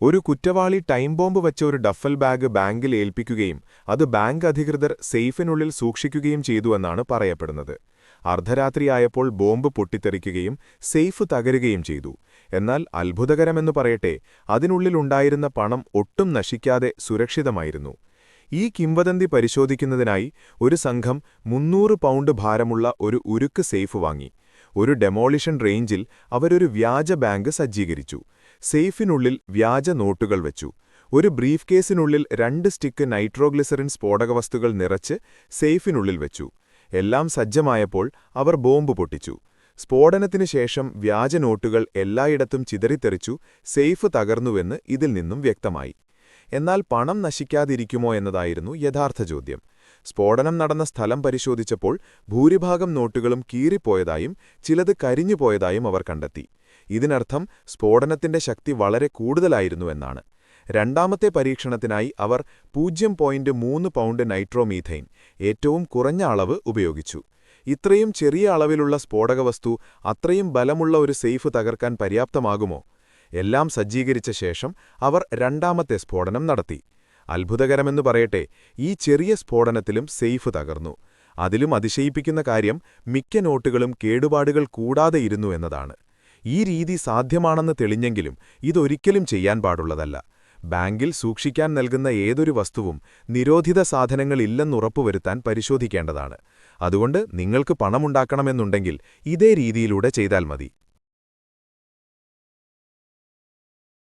ഒരു കുറ്റവാളി time bomb വച്ച ഒരു ഡഫൽ ബാഗ് ബാങ്കിൽ ഏൽപ്പിക്കുകയും അത് ബാങ്ക് അധികൃതർ സേഫിനുള്ളിൽ സൂക്ഷിക്കുകയും ചെയ്തുവെന്നാണ് പറയപ്പെടുന്നത്. അർദ്ധരാത്രിയായപ്പോൾ ബോംബ് പൊട്ടിത്തെറിക്കുകയും സേഫ് തകരുകയും ചെയ്തു. എന്നാൽ അത്ഭുതകരമെന്നു പറയട്ടെ, അതിനുള്ളിലുണ്ടായിരുന്ന പണം ഒട്ടും നശിക്കാതെ സുരക്ഷിതമായിരുന്നു. ഈ കിംവദന്തി പരിശോധിക്കുന്നതിനായി ഒരു സംഘം 300 പൗണ്ട് ഭാരമുള്ള ഒരു ഉരുക്ക് സേഫ് വാങ്ങി. ഒരു ഡെമോളിഷൻ റേഞ്ചിൽ അവരൊരു വ്യാജ ബാങ്ക് സജ്ജീകരിച്ചു. സേഫിനുള്ളിൽ വ്യാജ നോട്ടുകൾ വെച്ചു. ഒരു ബ്രീഫ് കേസിനുള്ളിൽ 2 സ്റ്റിക്ക് നൈട്രോഗ്ലിസറിൻ സ്ഫോടകവസ്തുക്കൾ നിറച്ച് സേഫിനുള്ളിൽ വെച്ചു. എല്ലാം സജ്ജമായപ്പോൾ അവർ ബോംബ് പൊട്ടിച്ചു. സ്ഫോടനത്തിനു ശേഷം വ്യാജ നോട്ടുകൾ എല്ലായിടത്തും ചിതറിത്തെറിച്ചു. സേഫ് തകർന്നുവെന്ന് ഇതിൽ നിന്നും വ്യക്തമായി. എന്നാൽ പണം നശിക്കാതിരിക്കുമോ എന്നതായിരുന്നു യഥാർത്ഥ ചോദ്യം. സ്ഫോടനം നടന്ന സ്ഥലം പരിശോധിച്ചപ്പോൾ ഭൂരിഭാഗം നോട്ടുകളും കീറിപ്പോയതായും ചിലത് കരിഞ്ഞുപോയതായും അവർ കണ്ടെത്തി. ഇതിനർത്ഥം സ്ഫോടനത്തിന്റെ ശക്തി വളരെ കൂടുതലായിരുന്നുവെന്നാണ്. രണ്ടാമത്തെ പരീക്ഷണത്തിനായി അവർ 0.3 പൗണ്ട് നൈട്രോമീഥൈൻ, ഏറ്റവും കുറഞ്ഞ അളവ്, ഉപയോഗിച്ചു. ഇത്രയും ചെറിയ അളവിലുള്ള സ്ഫോടകവസ്തു അത്രയും ബലമുള്ള ഒരു സേഫ് തകർക്കാൻ പര്യാപ്തമാകുമോ? എല്ലാം സജ്ജീകരിച്ച ശേഷം അവർ രണ്ടാമത്തെ സ്ഫോടനം നടത്തി. അത്ഭുതകരമെന്നു പറയട്ടെ, ഈ ചെറിയ സ്ഫോടനത്തിലും സേഫ് തകർന്നു. അതിലും അതിശയിപ്പിക്കുന്ന കാര്യം, മിക്ക നോട്ടുകളും കേടുപാടുകൾ കൂടാതെ ഇരുന്നു എന്നതാണ്. ഈ രീതി സാധ്യമാണെന്ന് തെളിഞ്ഞെങ്കിലും ഇതൊരിക്കലും ചെയ്യാൻ പാടുള്ളതല്ല. ബാങ്കിൽ സൂക്ഷിക്കാൻ നൽകുന്ന ഏതൊരു വസ്തുവും നിരോധിത സാധനങ്ങളില്ലെന്നുറപ്പുവരുത്താൻ പരിശോധിക്കേണ്ടതാണ്. അതുകൊണ്ട് നിങ്ങൾക്ക് പണമുണ്ടാക്കണമെന്നുണ്ടെങ്കിൽ ഇതേ രീതിയിലൂടെ ചെയ്താൽ മതി.